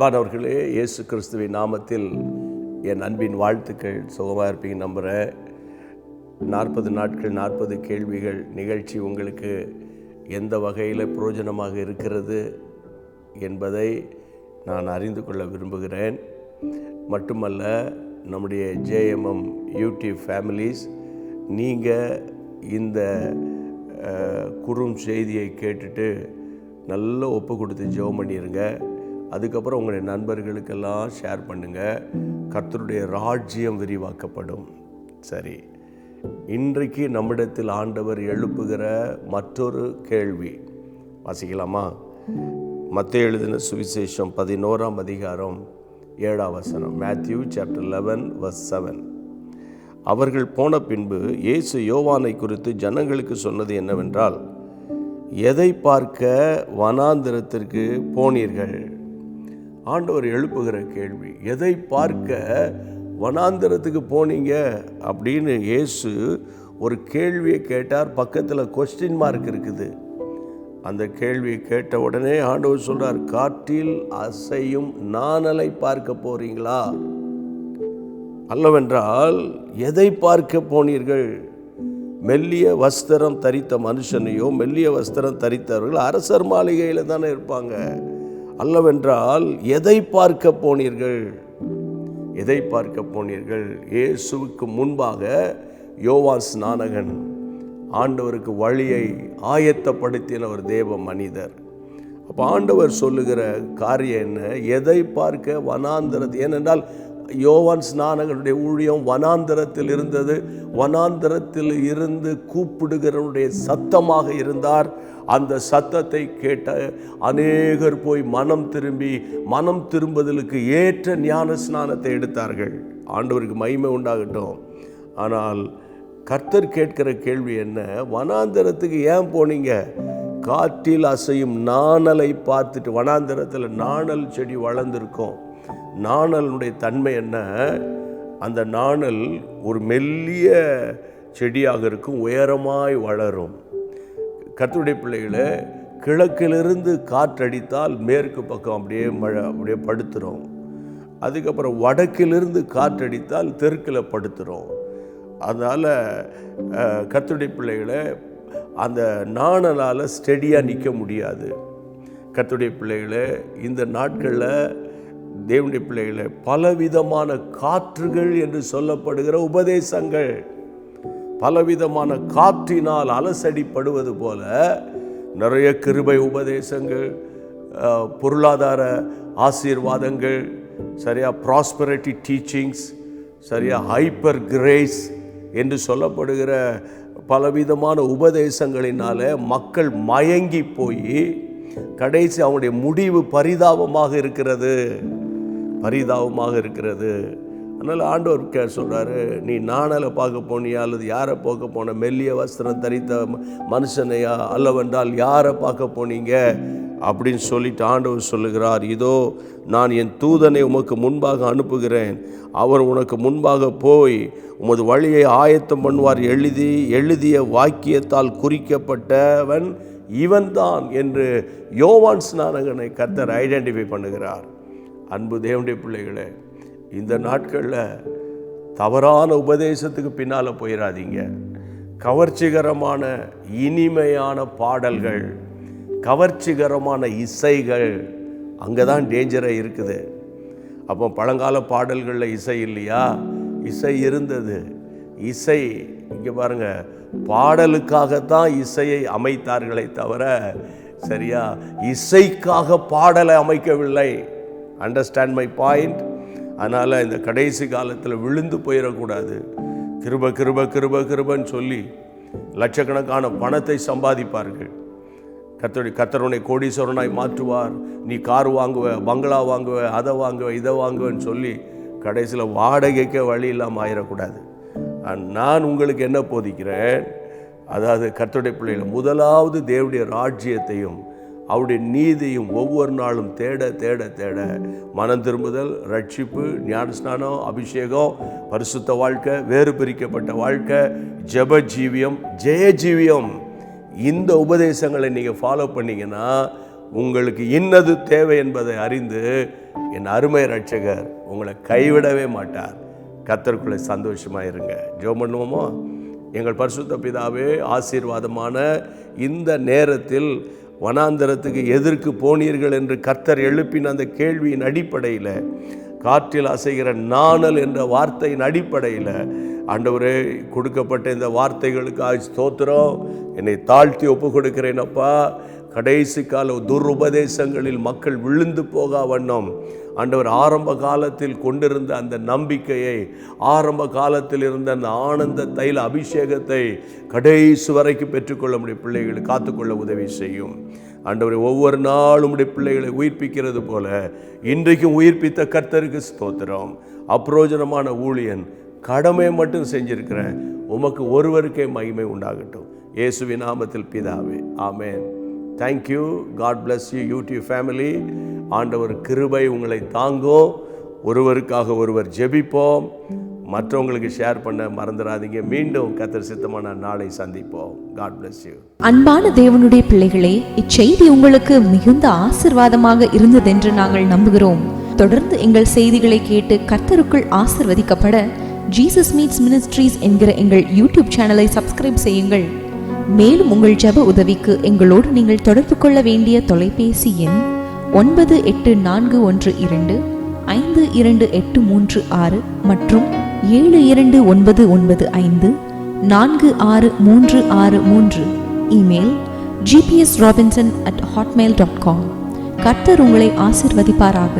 அன்பானவர்களே, இயேசு கிறிஸ்துவின் நாமத்தில் என் அன்பின் வாழ்த்துக்கள். சுகமாக இருப்பீங்க நம்புகிறேன். 40 நாட்கள் 40 கேள்விகள் நிகழ்ச்சி உங்களுக்கு எந்த வகையில் பிரயோஜனமாக இருக்கிறது என்பதை நான் அறிந்து கொள்ள விரும்புகிறேன். மட்டுமல்ல, நம்முடைய JMM யூடியூப் ஃபேமிலிஸ், நீங்கள் இந்த குறும் செய்தியை கேட்டுட்டு நல்லா ஒப்பு கொடுத்து ஜெபம் பண்ணிடுங்க. அதுக்கப்புறம் உங்களுடைய நண்பர்களுக்கெல்லாம் ஷேர் பண்ணுங்கள். கர்த்தருடைய ராஜ்யம் விரிவாக்கப்படும். சரி, இன்றைக்கு நம்மிடத்தில் ஆண்டவர் எழுப்புகிற மற்றொரு கேள்வி வாசிக்கலாமா? மத்தேயு எழுதின சுவிசேஷம் 11ஆம் அதிகாரம் 7ஆம் வசனம். Matthew chapter 11:7. அவர்கள் போன பின்பு இயேசு யோவானை குறித்து ஜனங்களுக்கு சொன்னது என்னவென்றால், எதை பார்க்க வனாந்திரத்திற்கு போனீர்கள்? ஆண்டவர் எழுப்புகிற கேள்வி, எதை பார்க்க வனாந்திரத்துக்கு போனீங்க அப்படின்னு இயேசு ஒரு கேள்வியை கேட்டார். பக்கத்தில் கொஸ்டின் மார்க் இருக்குது. அந்த கேள்வியை கேட்ட உடனே ஆண்டவர் சொல்றார், காற்றில் அசையும் நாணலை பார்க்க போறீங்களா? அல்லவென்றால் எதை பார்க்க போனீர்கள்? மெல்லிய வஸ்திரம் தரித்த மனுஷனையோ, மெல்லிய வஸ்திரம் தரித்தவர்கள் அரசர் மாளிகையில் தானே இருப்பாங்க. அல்லவென்றால் எதை பார்க்க போனீர்கள்? எதை பார்க்க போனீர்கள்? இயேசுவுக்கு முன்பாக யோவான் ஸ்நானகன் ஆண்டவருக்கு வழியை ஆயத்தப்படுத்தின ஒரு தேவ மனிதர். அப்போ ஆண்டவர் சொல்லுகிற காரியம் என்ன? எதை பார்க்க வனாந்திரத்தை. ஏனென்றால் யோவான் ஸ்நானகனுடைய ஊழியம் வனாந்திரத்தில் இருந்தது. வனாந்திரத்தில் இருந்து கூப்பிடுகிறவனுடைய சத்தமாக இருந்தார். அந்த சத்தத்தை கேட்ட அநேகர் போய் மனம் திரும்புதலுக்கு ஏற்ற ஞான ஸ்நானத்தை எடுத்தார்கள். ஆண்டவருக்கு மகிமை உண்டாகட்டும். ஆனால் கர்த்தர் கேட்கிற கேள்வி என்ன? வனாந்திரத்துக்கு ஏன் போனீங்க? காற்றில் அசையும் நாணலை பார்த்துட்டு. வனாந்திரத்தில் நாணல் செடி வளர்ந்துருக்கும். நாணலுடைய தன்மை என்ன? அந்த நாணல் ஒரு மெல்லிய செடியாக இருக்கும், உயரமாய் வளரும். கர்த்தருடைய பிள்ளைகளை, கிழக்கிலிருந்து காற்றடித்தால் மேற்கு பக்கம் அப்படியே படுத்துரும். அதுக்கப்புறம் வடக்கிலிருந்து காற்றடித்தால் தெற்கில் படுத்துரும். அதனால் கர்த்தருடைய பிள்ளைகளை, அந்த நாணலால் ஸ்டெடியாக நிற்க முடியாது. கர்த்தருடைய பிள்ளைகளை, இந்த நாட்களில் தேவனுடைய பிள்ளைகளை, பலவிதமான காற்றுகள் என்று சொல்லப்படுகிற உபதேசங்கள், பலவிதமான காற்றினால் அலசடிப்படுவது போல நிறைய கிருபை உபதேசங்கள், பொருளாதார ஆசீர்வாதங்கள், சரியா ப்ராஸ்பரிட்டி டீச்சிங்ஸ், சரியா ஹைப்பர் கிரேஸ் என்று சொல்லப்படுகிற பலவிதமான உபதேசங்களினால மக்கள் மயங்கி போய் கடைசி அவங்களுடைய முடிவு பரிதாபமாக இருக்கிறது. அதனால் ஆண்டவர் சொல்கிறாரு, நீ நாணலை பார்க்க போனியா அல்லது யாரை பார்க்க போன? மெல்லிய வஸ்திரம் தரித்த மனுஷனையா? அல்லவென்றால் யாரை பார்க்க போனீங்க அப்படின்னு சொல்லிட்டு ஆண்டவர் சொல்லுகிறார், இதோ நான் என் தூதனை உமக்கு முன்பாக அனுப்புகிறேன். அவர் உனக்கு முன்பாக போய் உமது வழியை ஆயத்தம் பண்ணுவார். எழுதிய வாக்கியத்தால் குறிக்கப்பட்டவன் இவன்தான் என்று யோவான் ஸ்நானகனை கர்த்தர் ஐடென்டிஃபை பண்ணுகிறார். அன்பு தேவனுடைய பிள்ளைகளே, இந்த நாட்களில் தவறான உபதேசத்துக்கு பின்னால் போயிடாதீங்க. கவர்ச்சிகரமான இனிமையான பாடல்கள், கவர்ச்சிகரமான இசைகள், அங்கே தான் டேஞ்சராக இருக்குது. அப்போ பழங்கால பாடல்களில் இசை இல்லையா? இசை இருந்தது. இசை இங்கே பாருங்கள், பாடலுக்காகத்தான் இசையை அமைத்தார்களே தவிர, சரியா, இசைக்காக பாடலை அமைக்கவில்லை. Understand my point? அதனால் இந்த கடைசி காலத்தில் விழுந்து போயிடக்கூடாது. கிருபன்னு சொல்லி லட்சக்கணக்கான பணத்தை சம்பாதிப்பார்கள். கர்த்தருடைய கோடீஸ்வரனாய் மாற்றுவார். நீ கார் வாங்குவ, பங்களா வாங்குவ, அதை வாங்குவ, இதை வாங்குவேன்னு சொல்லி கடைசியில் வாடகைக்க வழி இல்லாமல் ஆயிடக்கூடாது. நான் உங்களுக்கு என்ன போதிக்கிறேன்? அதாவது கர்த்தருடைய பிள்ளைகள், முதலாவது தேவனுடைய ராஜ்யத்தையும் அவருடைய நீதியும் ஒவ்வொரு நாளும் தேட தேட தேட மனம் திரும்புதல், ரட்சிப்பு, ஞானஸ்நானம், அபிஷேகம், பரிசுத்த வாழ்க்கை, வேறு பிரிக்கப்பட்ட வாழ்க்கை, ஜெப ஜீவியம், ஜெய ஜீவியம், இந்த உபதேசங்களை நீங்கள் ஃபாலோ பண்ணிங்கன்னா உங்களுக்கு இன்னது தேவை என்பதை அறிந்து என் அருமை இரட்சகர் உங்களை கைவிடவே மாட்டார். கர்த்தருக்குள்ளே சந்தோஷமாக இருங்க. ஜெபம் பண்ணுவோமோ? எங்கள் பரிசுத்த பிதாவே, ஆசீர்வாதமான இந்த நேரத்தில் வனாந்தரத்துக்கு எதற்கு போனீர்கள் என்று கர்த்தர் எழுப்பின அந்த கேள்வியின் அடிப்படையில், காற்றில் அசைகிற நாணல் என்ற வார்த்தையின் அடிப்படையில் ஆண்டவரே கொடுக்கப்பட்ட இந்த வார்த்தைகளுக்கு ஸ்தோத்திரம். என்னை தாழ்த்தி ஒப்பு கொடுக்கிறேன் அப்பா. கடைசி கால துருபதேசங்களில் மக்கள் விழுந்து போகா வண்ணம் ஆண்டவர் ஆரம்ப காலத்தில் கொண்டிருந்த அந்த நம்பிக்கையை, ஆரம்ப காலத்தில் இருந்த அந்த ஆனந்த தைல அபிஷேகத்தை கடைசி வரைக்கும் பெற்றுக்கொள்ள முடியும் பிள்ளைகளை காத்துக்கொள்ள உதவி செய்யும். ஆண்டவரை ஒவ்வொரு நாளும் உடைய பிள்ளைகளை உயிர்ப்பிக்கிறது போல இன்றைக்கும் உயிர்ப்பித்த கர்த்தருக்கு ஸ்தோத்திரம். அப்பிரோஜனமான ஊழியன் கடமை மட்டும் செஞ்சிருக்கிறேன். உமக்கு ஒருவருக்கே மகிமை உண்டாகட்டும். இயேசுவின் நாமத்தில் பிதாவே, ஆமென். Thank you. God bless you YouTube family. ஆண்டவர் கிருபை உங்களை தாங்கும். ஒருவருக்காக ஒருவர் ஜெபிப்போம். மற்றவங்களுக்கு ஷேர் பண்ண மறந்துடாதீங்க. மீண்டும் கர்த்தர் சித்தமான நாளை சந்திப்போம். God bless you. அன்பான தேவனுடைய பிள்ளைகளே, இச்செய்தி உங்களுக்கு மிகுந்த ஆசீர்வாதமாக இருந்ததென்று நாங்கள் நம்புகிறோம். தொடர்ந்து எங்கள் செய்திகளை கேட்டு கர்த்தருக்குள் ஆசீர்வதிக்கப்பட ஜீசஸ் மீட்ஸ் மினிஸ்ட்ரீஸ் என்கிற எங்கள் யூடியூப் சேனலை சப்ஸ்கிரைப் செய்யுங்கள். மேலும் உங்கள் ஜெப உதவிக்கு எங்களோடு நீங்கள் தொடர்பு கொள்ள வேண்டிய தொலைபேசி எண் 9842252836 மற்றும் 7299546363. Email gpsrobinson@hotmail.com. கர்த்தர் உங்களை ஆசீர்வதிப்பாராக.